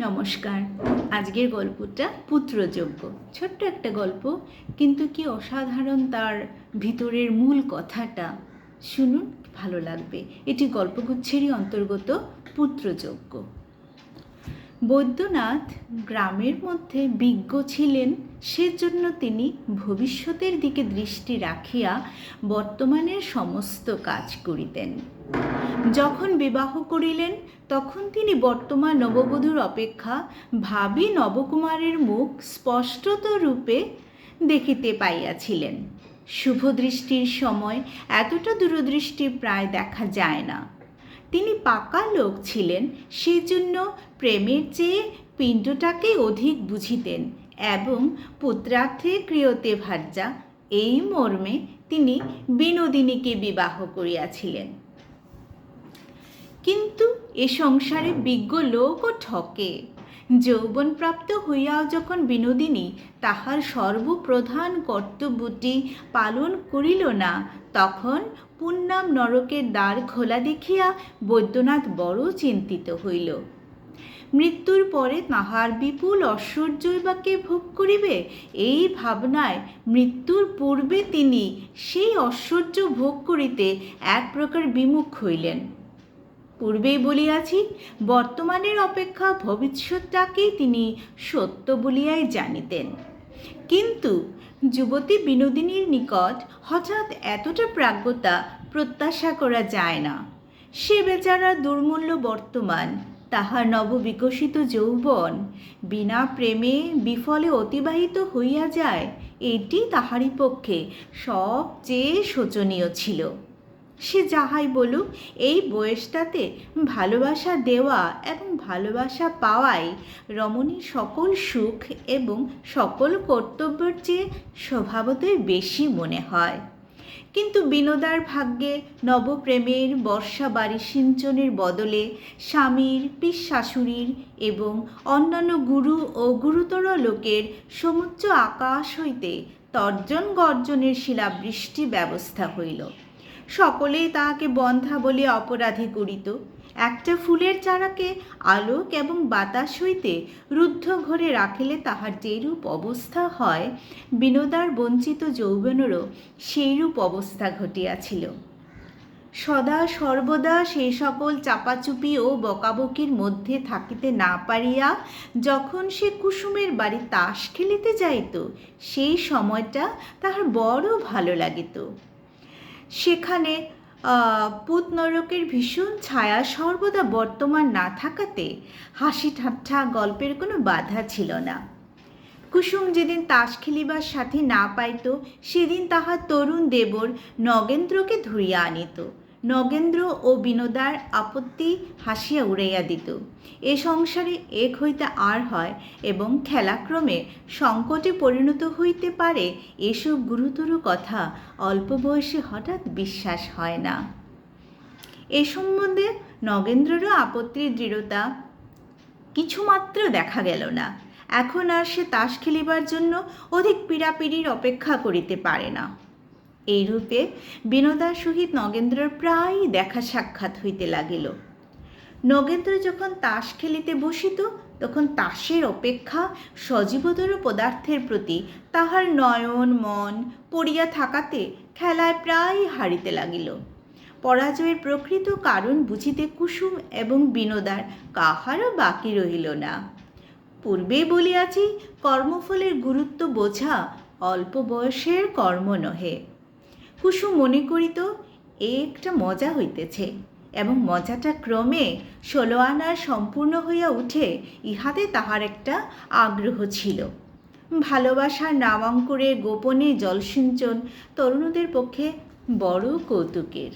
নমস্কার। আজকের গল্পটা পুত্রযজ্ঞ। ছোট্ট একটা গল্প, কিন্তু কি অসাধারণ তার ভিতরের মূল কথাটা। শুনুন, ভালো লাগবে। এটি গল্পগুচ্ছেরই অন্তর্গত পুত্রযজ্ঞ। বৈদ্যনাথ গ্রামের মধ্যে বিজ্ঞ ছিলেন, সেজন্য তিনি ভবিষ্যতের দিকে দৃষ্টি রাখিয়া বর্তমানের সমস্ত কাজ করিতেন। যখন বিবাহ করিলেন তখন তিনি বর্তমান নববধূর অপেক্ষা ভাবী নবকুমারের মুখ স্পষ্টত রূপে দেখিতে পাইয়াছিলেন। শুভদৃষ্টির সময় এতটা দূরদৃষ্টি প্রায় দেখা যায় না। তিনি পাকা লোক ছিলেন, সেজন্য প্রেমের চেয়ে পিণ্ডটাকেই অধিক বুঝিতেন এবং পুত্রার্থে ক্রিয়তে ভার্যা এই মর্মে তিনি বিনোদিনীকে বিবাহ করিয়াছিলেন। কিন্তু এ সংসারে বিজ্ঞ লোকও ঠকে। যৌবনপ্রাপ্ত হইয়াও যখন বিনোদিনী তাহার সর্বপ্রধান কর্তব্যটি পালন করিল না, তখন পুণ্যাম নরকের দ্বার খোলা দেখিয়া বৈদ্যনাথ বড় চিন্তিত হইল। মৃত্যুর পরে তাহার বিপুল ঐশ্বর্যই বা কে ভোগ করিবে, এই ভাবনায় মৃত্যুর পূর্বে তিনি সেই ঐশ্বর্য ভোগ করিতে এক প্রকার বিমুখ হইলেন। পূর্বেই বলিয়াছি, বর্তমানের অপেক্ষা ভবিষ্যৎটাকেই তিনি সত্য বলিয়াই জানিতেন। কিন্তু যুবতী বিনোদিনীর নিকট হঠাৎ এতটা প্রাজ্ঞতা প্রত্যাশা করা যায় না। সে বেচারা দুর্মূল্য বর্তমান, তাহার নববিকশিত যৌবন বিনা প্রেমে বিফলে অতিবাহিত হইয়া যায়, এটি তাহারই পক্ষে সবচেয়ে শোচনীয় ছিল। সে যাহাই বলুক, এই বয়সটাতে ভালোবাসা দেওয়া এবং ভালোবাসা পাওয়াই রমণীর সকল সুখ এবং সকল কর্তব্যের চেয়ে স্বভাবতই বেশি মনে হয়। কিন্তু বিনোদার ভাগ্যে নবপ্রেমের বর্ষা বাড়ি সিঞ্চনের বদলে স্বামীর, পিস শাশুড়ির এবং অন্যান্য গুরু ও গুরুতর লোকের সমুচ্চ আকাশ হইতে তর্জন গর্জনের শিলাবৃষ্টি ব্যবস্থা হইল। সকলেই তাহাকে বন্ধ্যা বলিয়া অপরাধী করিত। একটা ফুলের চারাকে আলোক এবং বাতাস হইতে রুদ্ধ ঘরে রাখিলে তাহার যেরূপ অবস্থা হয়, বিনোদার বঞ্চিত যৌবনেরও সেইরূপ অবস্থা ঘটিয়াছিল। সদা সর্বদা সেই সকল চাপাচুপি ও বকাবকির মধ্যে থাকিতে না পারিয়া যখন সে কুসুমের বাড়ি তাস খেলিতে যাইত, সেই সময়টা তাহার বড় ভালো লাগিত। সেখানে পুত নরকের ভীষণ ছায়া সর্বদা বর্তমান না থাকাতে হাসি ঠাট্টা গল্পের কোনো বাধা ছিল না। কুসুম যেদিন তাস খেলিবার সাথে না পাইত, সেদিন তাহার তরুণ দেবর নগেন্দ্রকে ধরিয়া আনিত। নগেন্দ্র ও বিনোদার আপত্তি হাসিয়া উড়াইয়া দিত। এ সংসারে এক হইতে আর হয় এবং খেলাক্রমে সংকটে পরিণত হইতে পারে, এসব গুরুতর কথা অল্প বয়সে হঠাৎ বিশ্বাস হয় না। এ সম্বন্ধে নগেন্দ্রেরও আপত্তির দৃঢ়তা কিছুমাত্র দেখা গেল না। এখন আর সে তাস খেলিবার জন্য অধিক পীড়াপিড়ির অপেক্ষা করিতে পারে না। এইরূপে বিনোদার সহিত নগেন্দ্রের প্রায়ই দেখা সাক্ষাৎ হইতে লাগিল। নগেন্দ্র যখন তাস খেলিতে বসিত, তখন তাসের অপেক্ষা সজীবতর পদার্থের প্রতি তাহার নয়ন মন পড়িয়া থাকাতে খেলায় প্রায়ই হারিতে লাগিল। পরাজয়ের প্রকৃত কারণ বুঝিতে কুসুম এবং বিনোদার কাহারও বাকি রহিল না। পূর্বেই বলিয়াছি, কর্মফলের গুরুত্ব বোঝা অল্প বয়সের কর্ম নহে। কুসুম মনে করিত একটা মজা হইতেছে এবং মজাটা ক্রমে 16 আনার সম্পূর্ণ হইয়া উঠে, ইহাতে তাহার একটা আগ্রহ ছিল। ভালোবাসার নামাঙ্কুরে গোপনে জলসিঞ্চন তরুণদের পক্ষে বড় কৌতুকের।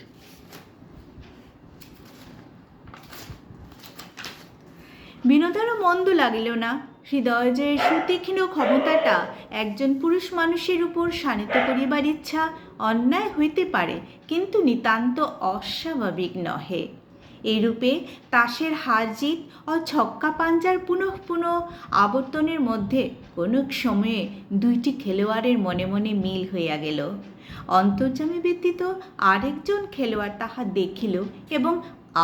বিনোদারও মন্দ লাগিল না। হৃদয় যে সুতীক্ষ্ণ ক্ষমতাটা একজন পুরুষ মানুষের উপর শানিত করিবার ইচ্ছা অন্যায় হইতে পারে, কিন্তু নিতান্ত অস্বাভাবিক নহে। এইরূপে তাসের হার জিত ও ছক্কা পাঞ্জার পুনঃ পুনঃ আবর্তনের মধ্যে কোনো সময়ে দুইটি খেলোয়াড়ের মনে মনে মিল হইয়া গেল। অন্তর্যামী ব্যতীত আরেকজন খেলোয়াড় তাহা দেখিল এবং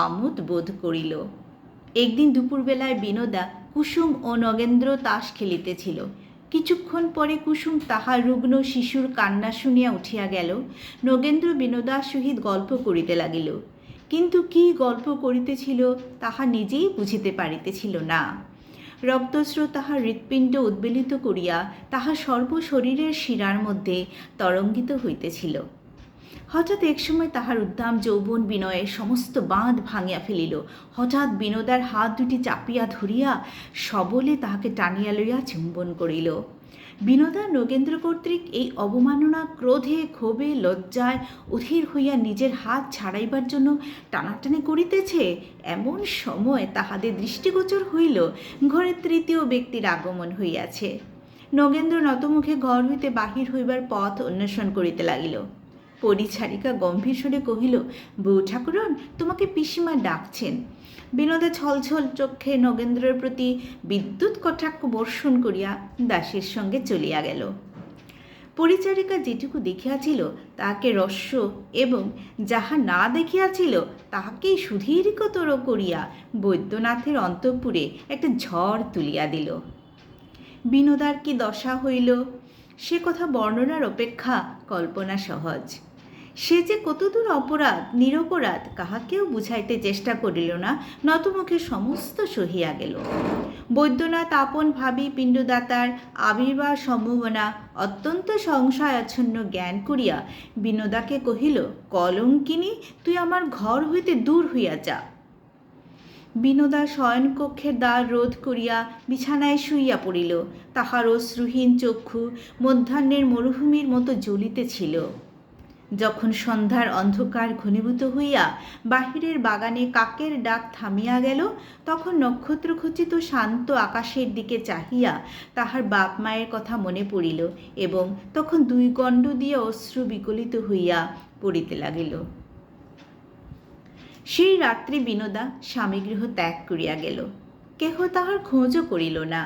আমোদ বোধ করিল। একদিন দুপুরবেলায় বিনোদা কুসুম ও নগেন্দ্র তাস খেলিতেছিল। কিছুক্ষণ পরে কুসুম তাহার রুগ্ন শিশুর কান্না শুনিয়া উঠিয়া গেল। নগেন্দ্র বিনোদার সহিত গল্প করিতে লাগিল, কিন্তু কি গল্প করিতেছিল তাহা নিজেই বুঝিতে পারিতেছিল না। রক্তস্রোত তাহার হৃৎপিণ্ড উদ্বেলিত করিয়া তাহার সর্বশরীরের শিরার মধ্যে তরঙ্গিত হইতেছিল। হঠাৎ একসময় তাহার উদ্দাম যৌবন বিনয়ের সমস্ত বাঁধ ভাঙিয়া ফেলিল। হঠাৎ বিনোদার হাত দুটি চাপিয়া ধরিয়া সবলে তাহাকে টানিয়া লইয়া চুম্বন করিল। বিনোদা নগেন্দ্র কর্তৃক এই অবমাননা ক্রোধে ক্ষোভে লজ্জায় অধীর হইয়া নিজের হাত ছাড়াইবার জন্য টানাটানি করিতেছে, এমন সময় তাহাদের দৃষ্টিগোচর হইল ঘরের তৃতীয় ব্যক্তির আগমন হইয়াছে। নগেন্দ্র নতমুখে ঘর হইতে বাহির হইবার পথ অন্বেষণ করিতে লাগিল। পরিচারিকা গম্ভীর স্বরে কহিল, বউ ঠাকুরন, তোমাকে পিসিমা ডাকছেন। বিনোদা ছলছল চক্ষে নগেন্দ্রের প্রতি বিদ্যুৎ কটাক্ষ বর্ষণ করিয়া দাসীর সঙ্গে চলিয়া গেল। পরিচারিকা যেটুকু দেখিয়াছিল তাহাকে রস্য এবং যাহা না দেখিয়াছিল তাহাকেই সুদীর্ঘতর করিয়া বৈদ্যনাথের অন্তঃপুরে একটা ঝড় তুলিয়া দিল। বিনোদার কি দশা হইল সে কথা বর্ণনার অপেক্ষা কল্পনা সহজ। সে যে কতদূর অপরাধ নিরপরাধ কাহাকেও বুঝাইতে চেষ্টা করিল না, নতমুখে সমস্ত সহিয়া গেল। বৈদ্যনাথ আপন ভাবী পিণ্ডদাতার আবির্ভাব সম্ভাবনা অত্যন্ত সংশয়াচ্ছন্ন জ্ঞান করিয়া বিনোদাকে কহিল, কলঙ্কিনী, তুই আমার ঘর হইতে দূর হইয়া যা। বিনোদা শয়নকক্ষের দ্বার রোধ করিয়া বিছানায় শুইয়া পড়িল। তাহার অশ্রুহীন চক্ষু মধ্যাহ্নের মরুভূমির মতো জ্বলিতেছিল। যখন সন্ধ্যার অন্ধকার ঘনীভূত হইয়া বাহিরের বাগানে কাকের ডাক থামিয়া গেল, তখন নক্ষত্রখচিত শান্ত আকাশের দিকে চাহিয়া তাহার বাপ মায়ের কথা মনে পড়িল এবং তখন দুই গণ্ড দিয়ে অশ্রু বিকলিত হইয়া পড়িতে লাগিল। সেই রাত্রি বিনোদা স্বামীগৃহ ত্যাগ করিয়া গেল। কেহ তাহার খোঁজও করিল না।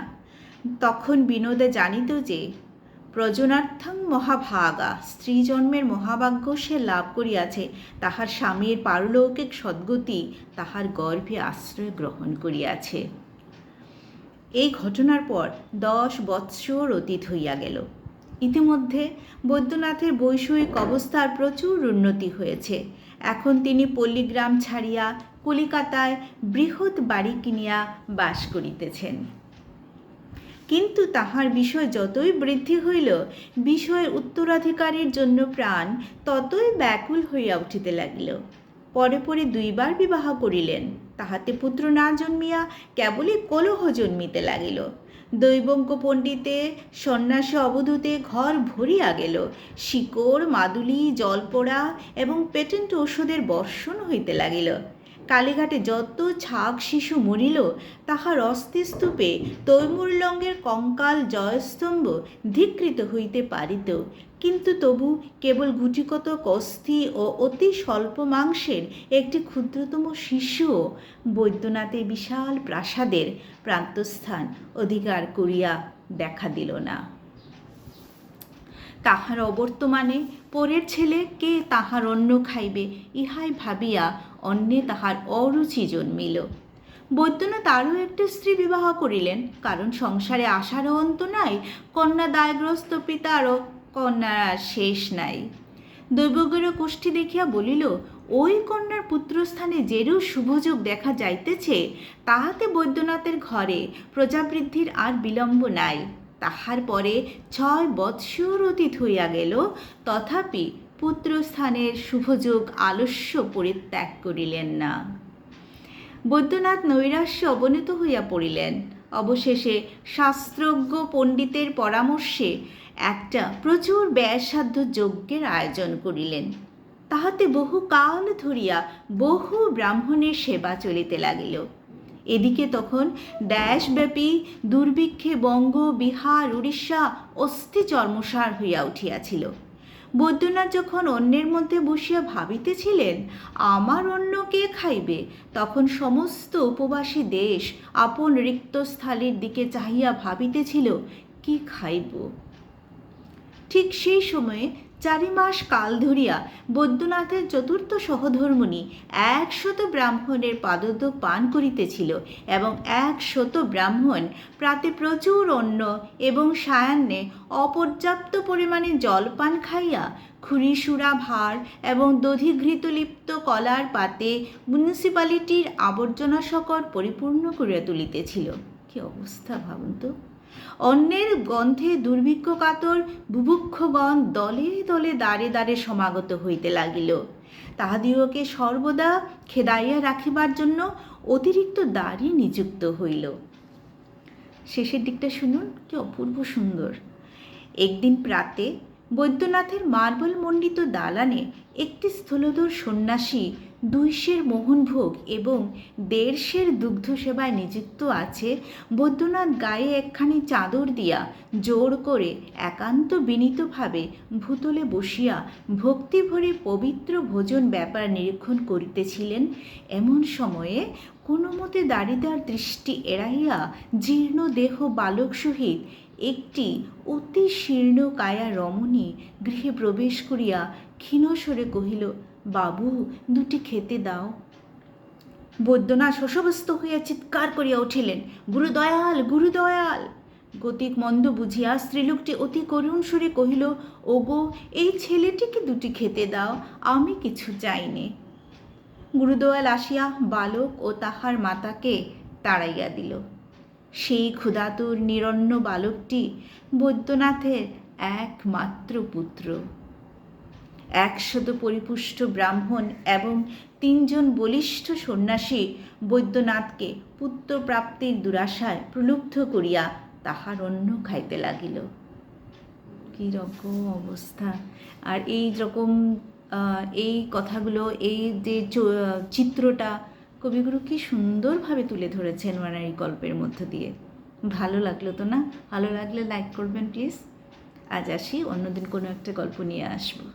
তখন বিনোদা জানিত যে প্রজনার্থং মহাভাগা, স্ত্রী জন্মের মহাভাগ্য সে লাভ করিয়াছে। তাহার স্বামীর পারলৌকিক সদ্গতি তাহার গর্ভে আশ্রয় গ্রহণ করিয়াছে। এই ঘটনার পর 10 বৎসর অতীত হইয়া গেল। ইতিমধ্যে বৈদ্যনাথের বৈষয়িক অবস্থার প্রচুর উন্নতি হয়েছে। এখন তিনি পল্লীগ্রাম ছাড়িয়া কলিকাতায় বৃহৎ বাড়ি কিনিয়া বাস করিতেছেন। কিন্তু তাহার বিষয় যতই বৃদ্ধি হইল, বিষয়ের উত্তরাধিকারীর জন্য প্রাণ ততই ব্যাকুল হইয়া উঠিতে লাগিল। পরে পরে 2 বার বিবাহ করিলেন, তাহাতে পুত্র না জন্মিয়া কেবলই কলহ জন্মিতে লাগিল। দৈবজ্ঞ পণ্ডিতে সন্ন্যাসী অবধূতে ঘর ভরিয়া গেল। শিকড় মাদুলি জলপোড়া এবং পেটেন্ট ঔষধের বর্ষণ হইতে লাগিল। কালীঘাটে যত ছাগ শিশু মরিল, তাহার অস্থিস্তূপে তৈমুরলঙ্গের কঙ্কাল জয়স্তম্ভ ধিকৃত হইতে পারিত, কিন্তু তবু কেবল গুটিকত অস্থি ও অতি স্বল্প মাংসের একটি ক্ষুদ্রতম শিশুও বৈদ্যনাথের বিশাল প্রাসাদের প্রান্তস্থান অধিকার করিয়া দেখা দিল না। তাহার অবর্তমানে পরের ছেলে কে তাহার অন্ন খাইবে, ইহাই ভাবিয়া অন্নে তাহার অরুচি জন্মিল। বৈদ্যনাথ আরও একটা স্ত্রী বিবাহ করিলেন, কারণ সংসারে আশারও অন্ত নাই, কন্যা দায়গ্রস্ত পিতারও কন্যার আর শেষ নাই। দৈবজ্ঞের কোষ্ঠী দেখিয়া বলিল, ওই কন্যার পুত্রস্থানে যেরূপ শুভযোগ দেখা যাইতেছে, তাহাতে বৈদ্যনাথের ঘরে প্রজাবৃদ্ধির আর বিলম্ব নাই। তাহার পরে 6 বৎসর অতীত হইয়া গেল, তথাপি পুত্রস্থানের শুভযোগ আলস্য পরিত্যাগ করিলেন না। বৈদ্যনাথ নৈরাশ্যে অবনীত হইয়া পড়িলেন। অবশেষে শাস্ত্রজ্ঞ পণ্ডিতের পরামর্শে একটা প্রচুর ব্যয়সাধ্য যজ্ঞের আয়োজন করিলেন। তাহাতে বহুকাল ধরিয়া বহু ব্রাহ্মণের সেবা চলিতে লাগিল। এদিকে তখন দেশব্যাপী দুর্ভিক্ষে বঙ্গ, বিহার, উড়িষ্যা অস্থি চর্মসার হইয়া উঠিয়াছিল। বৈদ্যনাথ যখন অন্যের মধ্যে বসিয়া ভাবিতেছিলেন, আমার অন্ন কে খাইবে, তখন সমস্ত উপবাসী দেশ আপন রিক্তস্থালির দিকে চাহিয়া ভাবিতেছিল, কি খাইব। ঠিক সেই সময়ে 4 মাস কাল ধরিয়া বৈদ্যনাথের চতুর্থ সহধর্মিণী 100 ব্রাহ্মণের পাদদ পান করিতেছিল, এবং 100 ব্রাহ্মণ প্রাতে প্রচুর অন্ন এবং সায়াহ্নে অপর্যাপ্ত পরিমাণে জলপান খাইয়া ক্ষুরিসুরা ভার এবং দধিঘৃতলিপ্ত কলার পাতে মিউনিসিপ্যালিটির আবর্জনা সকর পরিপূর্ণ করিয়া তুলিতেছিল। কি অবস্থা ভাবুন তো! অন্যের গন্ধে দুর্ভিক্ষ কাতর বুভুক্ষগণ দলে দলে দ্বারে দ্বারে সমাগত হইতে লাগিল। তাহাদিওকে সর্বদা খেদাইয়া রাখিবার জন্য অতিরিক্ত দ্বারই নিযুক্ত হইল। শেষের দিকটা শুনুন, কি অপূর্ব সুন্দর। একদিন প্রাতে বৈদ্যনাথের মার্বল মণ্ডিত দালানে একটি স্থূলধর সন্ন্যাসী 200 মোহনভোগ এবং 150 দুগ্ধ সেবায় নিযুক্ত আছে। বৈদ্যনাথ গায়ে একখানি চাদর দিয়া জোর করে একান্ত বিনীতভাবে ভূতলে বসিয়া ভক্তিভরে পবিত্র ভোজন ব্যাপার নিরীক্ষণ করিতেছিলেন। এমন সময়ে কোনো মতে দারিদ্রার দৃষ্টি এড়াইয়া জীর্ণ দেহ বালক সহিত একটি অতি শীর্ণ কায়া রমণী গৃহে প্রবেশ করিয়া ক্ষীণস্বরে কহিল, বাবু, 2টি খেতে দাও। বৈদ্যনাথ শশব্যস্ত হইয়া চিৎকার করিয়া উঠিলেন, গুরুদয়াল, গুরুদয়াল! গতিক মন্দ বুঝিয়া স্ত্রীলোকটি অতি করুণ সুরে কহিল, ওগো, এই ছেলেটিকে 2টি খেতে দাও, আমি কিছু চাইনে। গুরুদয়াল আসিয়া বালক ও তাহার মাতাকে তাড়াইয়া দিল। সেই ক্ষুধাতুর নিরন্ন বালকটি বৈদ্যনাথের একমাত্র পুত্র। 100 পরিপুষ্ট ব্রাহ্মণ এবং 3 জন বলিষ্ঠ সন্ন্যাসী বৈদ্যনাথকে পুত্রপ্রাপ্তির দুরাশায় প্রলুব্ধ করিয়া তাহার অন্ন খাইতে লাগিল। কী রকম অবস্থা! আর এই রকম এই কথাগুলো, এই যে চিত্রটা কবিগুরু কি সুন্দরভাবে তুলে ধরেছেন ওনার এই গল্পের মধ্য দিয়ে। ভালো লাগলো তো না? ভালো লাগলে লাইক করবেন প্লিজ। আজ আসি, অন্যদিন কোনো একটা গল্প নিয়ে আসবো।